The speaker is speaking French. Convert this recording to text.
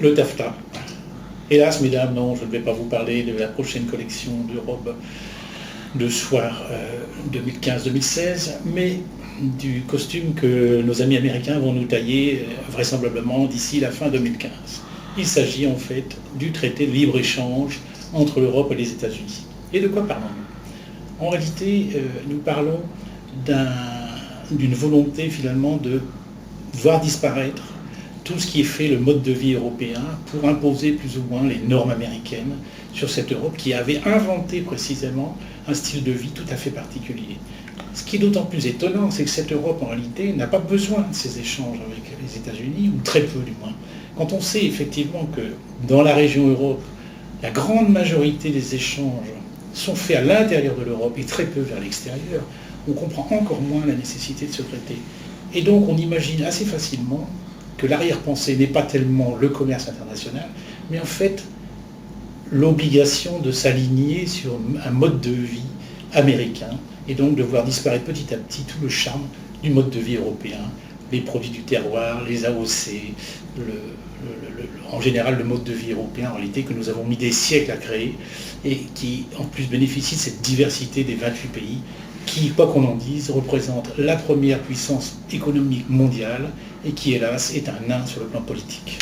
Le taffetas. Hélas, mesdames, non, je ne vais pas vous parler de la prochaine collection de robes de soir 2015-2016, mais du costume que nos amis américains vont nous tailler vraisemblablement d'ici la fin 2015. Il s'agit en fait du traité de libre-échange entre l'Europe et les États-Unis. Et de quoi parlons-nous? En réalité, nous parlons d'une volonté finalement de voir disparaître tout ce qui est fait le mode de vie européen pour imposer plus ou moins les normes américaines sur cette Europe qui avait inventé précisément un style de vie tout à fait particulier. Ce qui est d'autant plus étonnant, c'est que cette Europe en réalité n'a pas besoin de ces échanges avec les États-Unis, ou très peu du moins. Quand on sait effectivement que dans la région Europe, la grande majorité des échanges sont faits à l'intérieur de l'Europe et très peu vers l'extérieur, on comprend encore moins la nécessité de ce traité. Et donc on imagine assez facilement que l'arrière-pensée n'est pas tellement le commerce international, mais en fait l'obligation de s'aligner sur un mode de vie américain et donc de voir disparaître petit à petit tout le charme du mode de vie européen, les produits du terroir, les AOC, en général le mode de vie européen en réalité que nous avons mis des siècles à créer et qui en plus bénéficie de cette diversité des 28 pays qui, quoi qu'on en dise, représente la première puissance économique mondiale et qui, hélas, est un nain sur le plan politique.